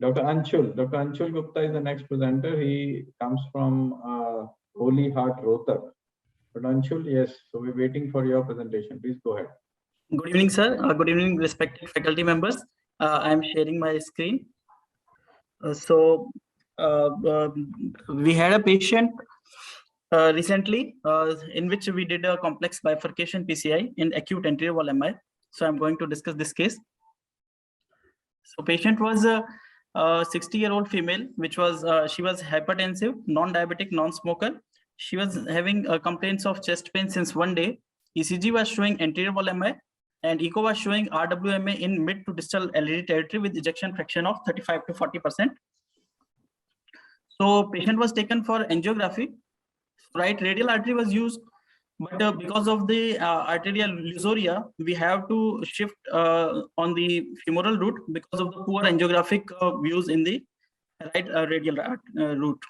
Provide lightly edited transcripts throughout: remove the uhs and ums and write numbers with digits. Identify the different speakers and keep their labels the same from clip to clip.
Speaker 1: Dr. Anshul. Dr. Anshul Gupta is the next presenter. He comes from Holy Heart Rohtak. Dr. Anshul, yes. So we're waiting for your presentation. Please go ahead.
Speaker 2: Good evening, sir. Good evening, respected faculty members. I am sharing my screen. We had a patient recently in which we did a complex bifurcation PCI in acute anterior wall MI. So I'm going to discuss this case. So patient was a 60-year-old female, which was she was hypertensive, non-diabetic, non-smoker. She was having complaints of chest pain since 1 day. ECG was showing anterior wall MI, and echo was showing RWMA in mid to distal LED territory with ejection fraction of 35 to 40%. So patient was taken for angiography. Right radial artery was used, but because of the arterial luxuria, we have to shift on the femoral route because of the poor angiographic views in the right radial route.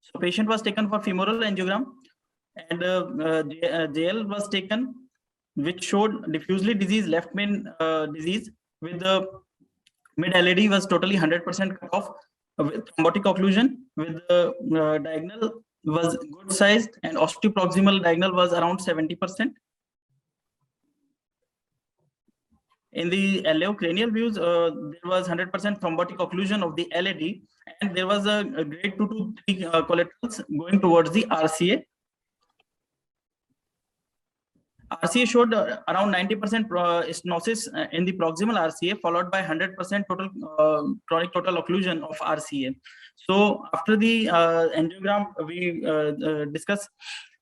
Speaker 2: So patient was taken for femoral angiogram, and JL was taken, which showed diffusely disease, left main disease, with the mid LED was totally 100% cut off with thrombotic occlusion, with the diagonal was good sized, and osteoproximal diagonal was around 70%. In the cranial views, there was 100% thrombotic occlusion of the LED, and there was a grade 2 to 3 collaterals going towards the RCA. RCA showed around 90% stenosis in the proximal RCA, followed by 100% total chronic total occlusion of RCA. So after the angiogram we discussed,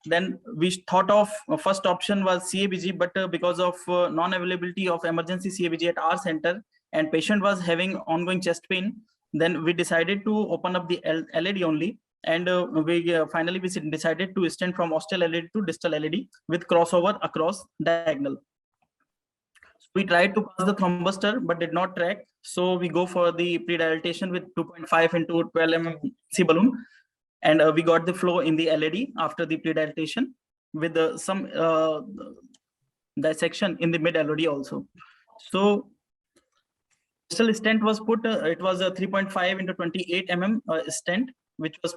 Speaker 2: then we thought of first option was CABG, but because of non-availability of emergency CABG at our center and patient was having ongoing chest pain, then we decided to open up the LED only. And finally we decided to extend from ostial LED to distal LED with crossover across diagonal. So we tried to pass the thrombustor but did not track. So we go for the pre-dilatation with 2.5 into 12 mm C balloon, and we got the flow in the LED after the pre-dilatation with some dissection in the mid LED also. So distal stent was put. It was a 3.5 into 28 mm stent, which was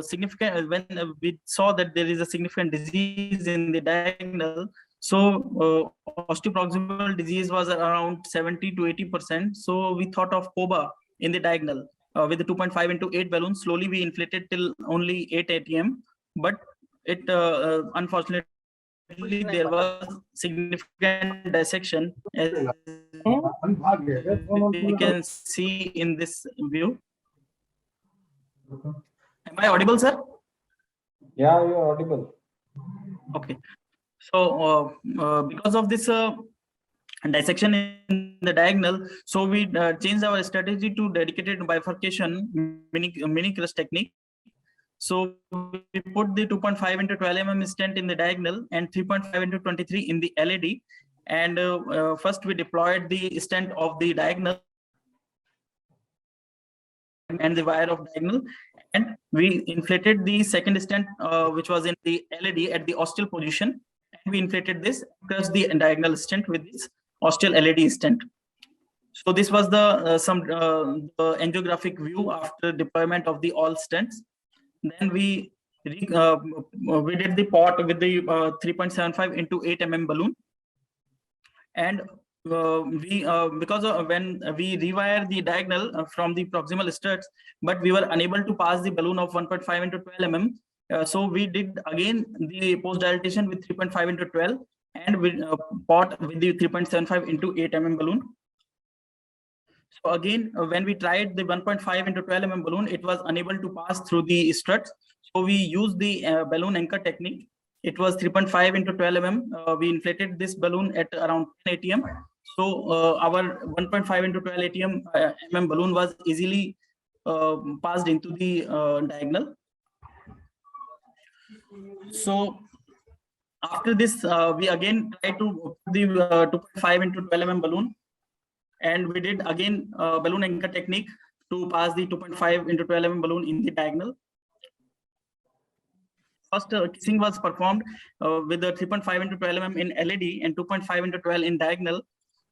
Speaker 2: significant when we saw that there is a significant disease in the diagonal. So osteoproximal disease was around 70 to 80%. So we thought of POBA in the diagonal with the 2.5 into 8 balloon. Slowly we inflated till only 8 ATM, but it unfortunately there was significant dissection, as we can see in this view. Am I audible, sir?
Speaker 1: Yeah, you're audible.
Speaker 2: Okay. So because of this dissection in the diagonal, so we changed our strategy to dedicated bifurcation mini crest technique. So we put the 2.5 into 12 mm stent in the diagonal and 3.5 into 23 in the LED. And first we deployed the stent of the diagonal and the wire of diagonal, and we inflated the second stent which was in the LED at the ostial position, and we inflated this across the diagonal stent with this ostial LED stent. So this was the the angiographic view after deployment of the all stents. Then we did the pot with the 3.75 into 8 mm balloon, and because of when we rewire the diagonal from the proximal struts, but we were unable to pass the balloon of 1.5 into 12 mm. So we did again the post dilatation with 3.5 into 12, and we pot with the 3.75 into 8 mm balloon. So again, when we tried the 1.5 into 12 mm balloon, it was unable to pass through the struts. So we used the balloon anchor technique. It was 3.5 into 12 mm. We inflated this balloon at around 10 ATM. So our 1.5 into 12 ATM mm balloon was easily passed into the diagonal. So after this, we again tried to put the 2.5 into 12 mm balloon, and we did again balloon anchor technique to pass the 2.5 into 12 mm balloon in the diagonal. first kissing was performed with the 3.5 into 12 mm in LED and 2.5 into 12 in diagonal.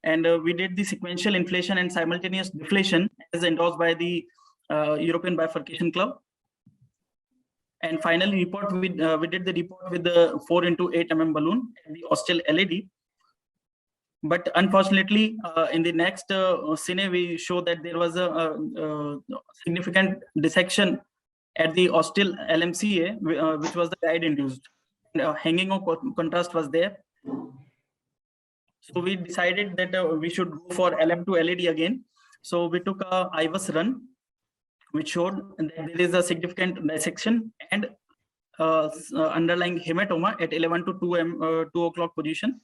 Speaker 2: And we did the sequential inflation and simultaneous deflation as endorsed by the European Bifurcation Club. And finally, we did the report with the 4 into 8 mm balloon and the Austral LED. But unfortunately, in the next cine, we show that there was a significant dissection at the Austral LMCA, which was the guide induced. Hanging of contrast was there. So we decided that we should go for LM to LED again. So we took a IVUS run, which showed that there is a significant dissection and underlying hematoma at 11 to 2 o'clock position.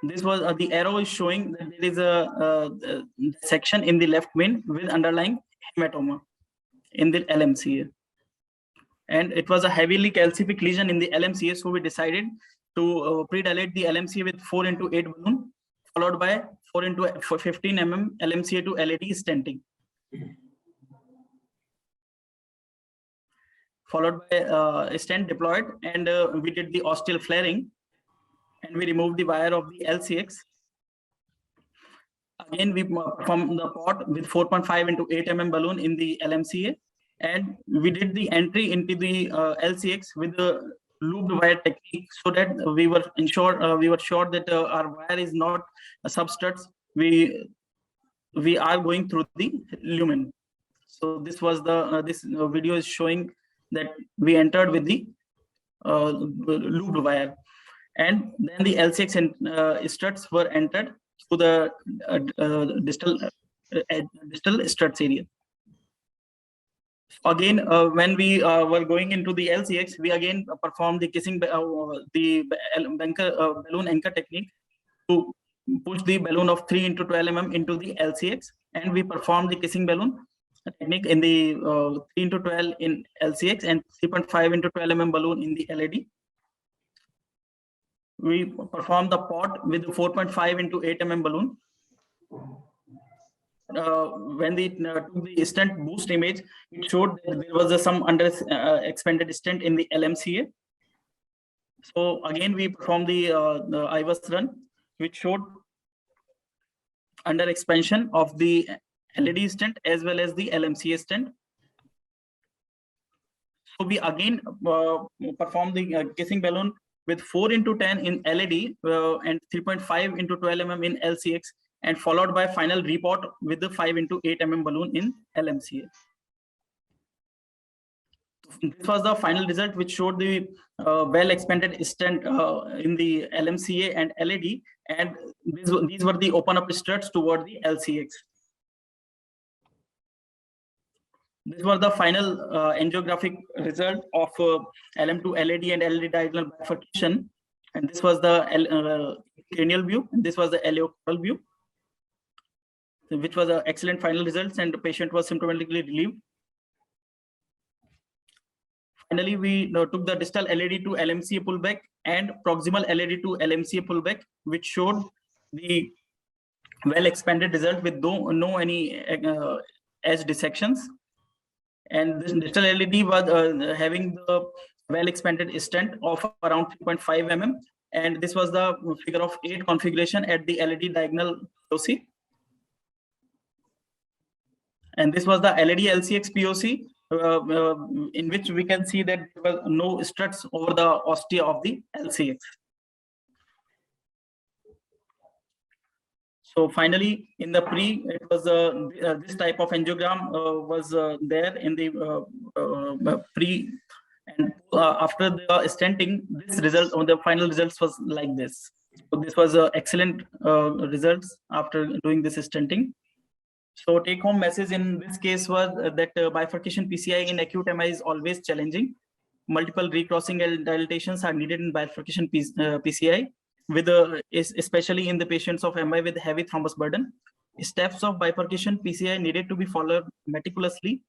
Speaker 2: This was the arrow is showing that there is a section in the left vein with underlying hematoma in the LMCA. And it was a heavily calcific lesion in the LMCA. So we decided to pre-dilate the LMCA with 4 into 8 balloon, followed by 4 into 15 mm LMCA to LED stenting. Followed by a stent deployed, and we did the Austral flaring, and we removed the wire of the LCX. Again, we performed the pot with 4.5 into 8 mm balloon in the LMCA, and we did the entry into the LCX with the looped wire technique, so that we were sure that our wire is not substruts. We are going through the lumen. So this was the this video is showing that we entered with the looped wire, and then the LCX and struts were entered through the distal struts area. Again, when we were going into the LCX, we again performed the kissing the balloon anchor technique to push the balloon of 3 into 12 mm into the LCX, and we performed the kissing balloon technique in the 3 into 12 in LCX and 3.5 into 12 mm balloon in the LED. We performed the pot with the 4.5 into 8 mm balloon. When we took the stent boost image, it showed that there was some expanded stent in the LMCA. So again, we performed the IVUS run, which showed under expansion of the LED stent as well as the LMCA stent. So we again performed the kissing balloon with 4 into 10 in LED and 3.5 into 12 mm in LCX, and followed by final report with the 5 into 8 mm balloon in LMCA. This was the final result, which showed the well expanded stent in the LMCA and LED, and these were the open up struts toward the LCX. This was the final angiographic result of LM to LED and LED diagonal bifurcation, and this was the cranial view, and this was the aleocaudal view, which was excellent final results, and the patient was symptomatically relieved. Finally, we took the distal LED to LMCA pullback and proximal LED to LMCA pullback, which showed the well expanded result with no any edge dissections. And this distal LED was having the well expanded stent of around 3.5 mm, and this was the figure of 8 configuration at the LED diagonal POC. And this was the LED LCX POC, in which we can see that there were no struts over the ostia of the LCX. So finally, in the it was this type of angiogram was there in the pre, and after the stenting, this result or the final results was like this. So this was excellent results after doing this stenting. So take home message in this case was that bifurcation PCI in acute MI is always challenging. Multiple recrossing dilatations are needed in bifurcation PCI, with especially in the patients of MI with heavy thrombus burden. Steps of bifurcation PCI needed to be followed meticulously.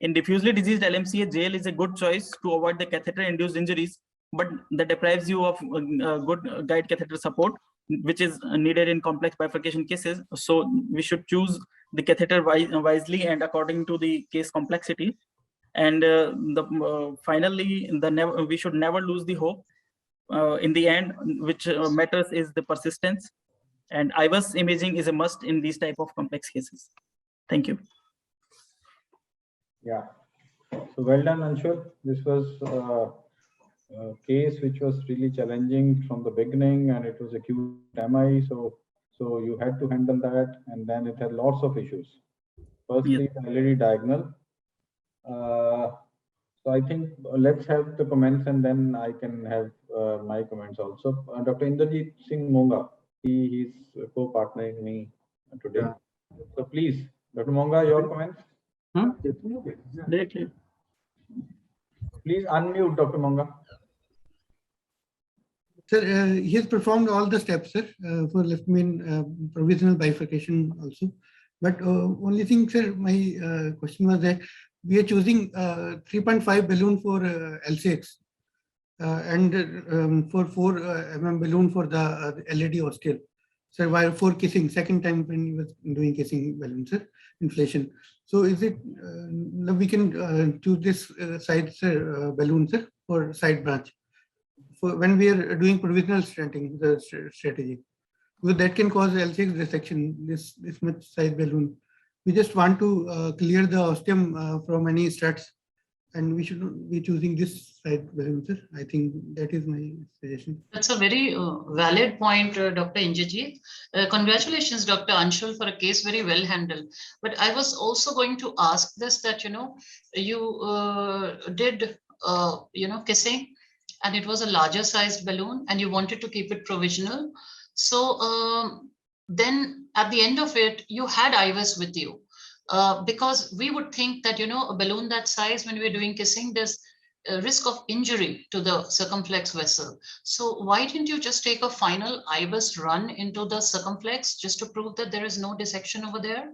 Speaker 2: In diffusely diseased LMCA, jail is a good choice to avoid the catheter-induced injuries, but that deprives you of good guide catheter support, which is needed in complex bifurcation cases. So we should choose the catheter wisely and according to the case complexity. And finally, we should never lose the hope. In the end, which matters is the persistence. And IVUS imaging is a must in these type of complex cases. Thank you.
Speaker 1: Yeah. So well done, Anshul. This was a case which was really challenging from the beginning, and it was acute MI. So you had to handle that, and then it had lots of issues. Firstly,
Speaker 2: Yes.
Speaker 1: the LED diagonal. So I think let's have the comments, and then I can have my comments also. Dr. Inderjeet Singh Monga, he's co-partnering me today. Yeah. So please, Dr. Monga, your comments.
Speaker 2: Directly.
Speaker 1: Please unmute, Dr. Monga.
Speaker 3: Sir, he has performed all the steps, sir, for left main provisional bifurcation also. But only thing, sir, my question was that we are choosing 3.5 balloon for LCX and for 4 mm balloon for the LED ostial. So while for kissing, second time when he was doing kissing balloon, sir, inflation. So is it we can choose this side, sir, balloon, sir, for side branch for when we are doing provisional stenting, the strategy, because that can cause LCX dissection. This much size balloon. We just want to clear the ostium from any struts, and we should be choosing this side balloon, sir. I think that is my suggestion.
Speaker 4: That's a very valid point, Dr. Indrajit. Congratulations, Dr. Anshul, for a case very well handled. But I was also going to ask this, that, you know, you did, kissing, and it was a larger sized balloon, and you wanted to keep it provisional. So then at the end of it, you had IVUS with you. Because we would think that, you know, a balloon that size, when we're doing kissing, there's a risk of injury to the circumflex vessel. So why didn't you just take a final IVUS run into the circumflex just to prove that there is no dissection over there?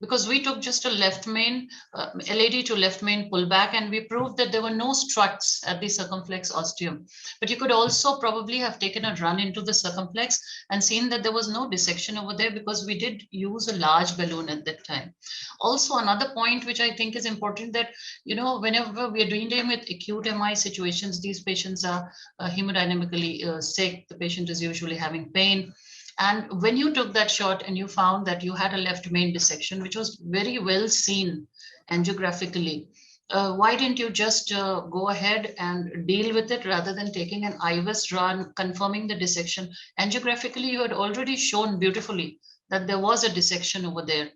Speaker 4: Because we took just a left main, LAD to left main pullback, and we proved that there were no struts at the circumflex ostium. But you could also probably have taken a run into the circumflex and seen that there was no dissection over there, because we did use a large balloon at that time. Also, another point which I think is important, that, you know, whenever we are dealing with acute MI situations, these patients are hemodynamically sick. The patient is usually having pain. And when you took that shot and you found that you had a left main dissection, which was very well seen angiographically, why didn't you just go ahead and deal with it rather than taking an IVUS run, confirming the dissection? Angiographically, you had already shown beautifully that there was a dissection over there.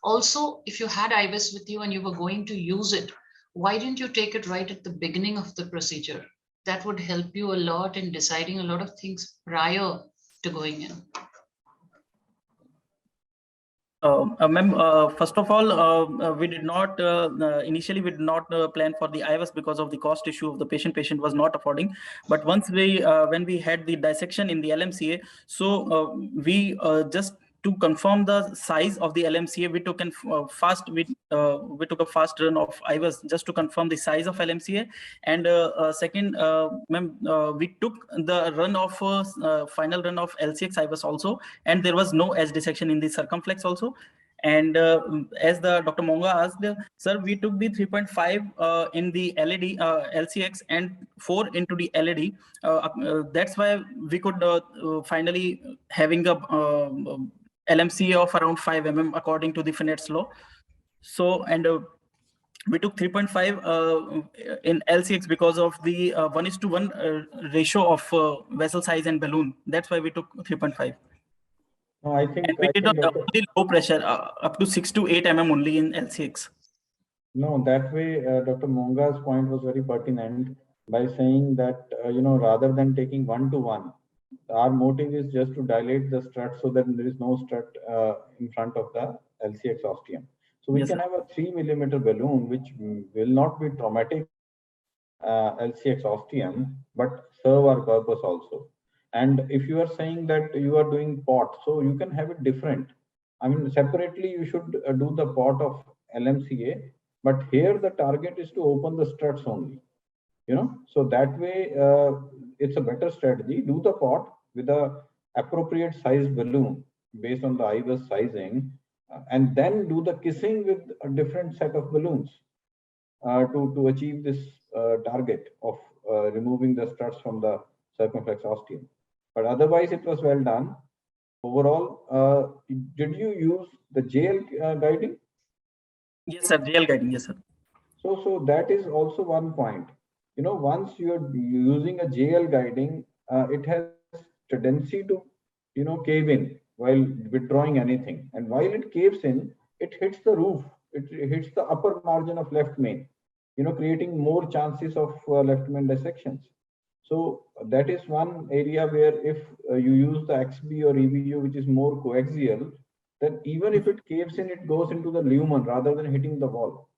Speaker 4: Also, if you had IVUS with you and you were going to use it, why didn't you take it right at the beginning of the procedure? That would help you a lot in deciding a lot of things prior to going in.
Speaker 2: Ma'am, first of all, we did not initially we did not plan for the IVUS because of the cost issue of the patient. Patient was not affording. But once we when we had the dissection in the LMCA, so we just to confirm the size of the LMCA, we took we took a fast run of IVUS just to confirm the size of LMCA. And second, ma'am, we took the run of final run of LCX IVUS also, and there was no edge dissection in the circumflex also. And as the Dr. Monga asked, sir, we took the 3.5 in the LED LCX and 4 into the LED. That's why we could finally having a LMCA of around 5 mm according to the Finet's law. So, and we took 3.5 in LCX because of the 1:1 ratio of vessel size and balloon. That's why we took 3.5.
Speaker 1: No, I think
Speaker 2: and we did only low pressure up to 6 to 8 mm only in LCX.
Speaker 1: No, that way, Dr. Monga's point was very pertinent by saying that, rather than taking 1:1, our motive is just to dilate the strut so that there is no strut in front of the LCX ostium. So we
Speaker 2: Yes,
Speaker 1: can
Speaker 2: sir.
Speaker 1: have a 3 mm balloon, which will not be traumatic LCX ostium, but serve our purpose also. And if you are saying that you are doing pot, so you can have it different. I mean, separately, you should do the pot of LMCA, but here the target is to open the struts only. So that way it's a better strategy. Do the pot with a appropriate size balloon based on the IVUS sizing, and then do the kissing with a different set of balloons. to achieve this target of removing the struts from the circumflex ostium. But otherwise, it was well done. Overall, did you use the JL guiding?
Speaker 2: Yes, sir. JL guiding. Yes, sir.
Speaker 1: So that is also one point. You know, once you are using a JL guiding, it has tendency to, cave in while withdrawing anything. And while it caves in, it hits the roof. It hits the upper margin of left main, creating more chances of left main dissections. So that is one area where if you use the XB or EBU, which is more coaxial, then even if it caves in, it goes into the lumen rather than hitting the wall.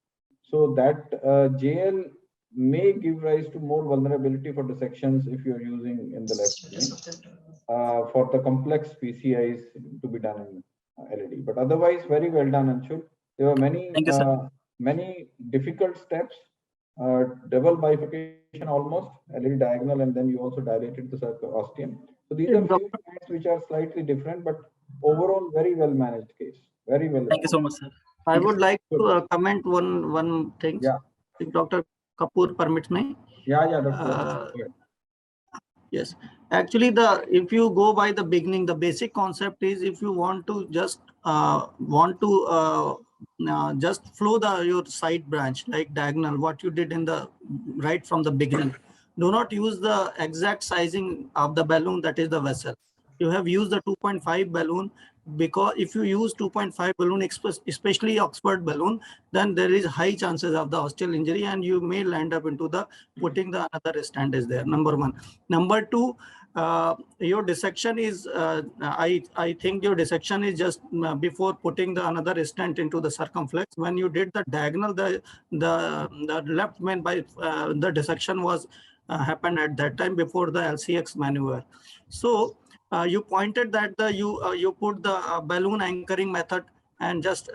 Speaker 1: So that JL may give rise to more vulnerability for dissections if you're using in the left main for the complex PCIs to be done in LED. But otherwise, very well done, Anshul. There were many difficult steps, double bifurcation almost, LED diagonal, and then you also dilated the ostium. So these are few points which are slightly different, but overall very well managed case. Very well.
Speaker 2: Thank you so much, sir.
Speaker 5: I would like to comment one thing.
Speaker 1: Yeah.
Speaker 5: If Dr. Kapoor permits me.
Speaker 1: Yeah, Dr.
Speaker 5: Yes, actually, if you go by the beginning, the basic concept is if you want to just just flow your side branch like diagonal, what you did in the right from the beginning. Do not use the exact sizing of the balloon, that is the vessel. You have used the 2.5 balloon, because if you use 2.5 balloon, especially Oxford balloon, then there is high chances of the osteal injury, and you may land up into the putting the another stand is there. Number one. Number two, your dissection is I think your dissection is just before putting the another stent into the circumflex. When you did the diagonal, the left main by the dissection was happened at that time before the LCX maneuver. So you pointed that you put the balloon anchoring method and just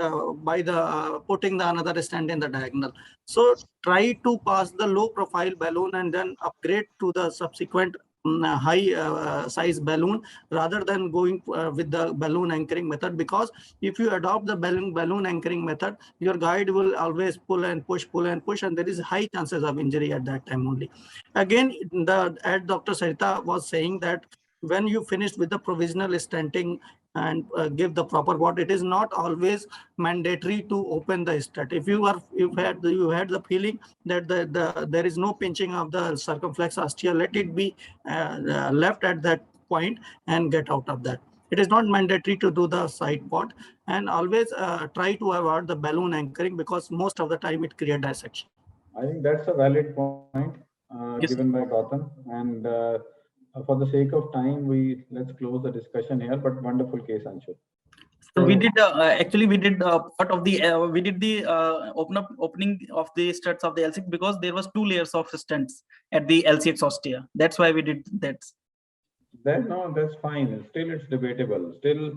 Speaker 5: by the putting the another stand in the diagonal. So try to pass the low profile balloon and then upgrade to the subsequent high size balloon rather than going with the balloon anchoring method, because if you adopt the balloon anchoring method, your guide will always pull and push, and there is high chances of injury at that time only. Again, as Dr. Sarita was saying, that when you finish with the provisional stenting and give the proper what, it is not always mandatory to open the stent. If you had the feeling that there is no pinching of the circumflex ostia, let it be left at that point and get out of that. It is not mandatory to do the side pot, and always try to avoid the balloon anchoring, because most of the time it creates dissection.
Speaker 1: I think that's a valid point given by Gautam, and for the sake of time, let's close the discussion here. But wonderful case, Anshul.
Speaker 2: So we did actually we did part of the we did the opening of the struts of the L6 because there was 2 layers of stents at the LCX ostia. That's why we did that.
Speaker 1: No, that's fine. Still, it's debatable. Still,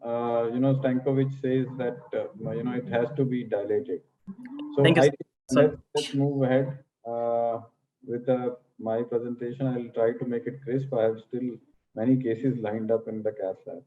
Speaker 1: Stankovic says that it has to be dilated. So
Speaker 2: Thank you,
Speaker 1: I think let's move ahead with my presentation. I'll try to make it crisp. I have still many cases lined up in the cath lab.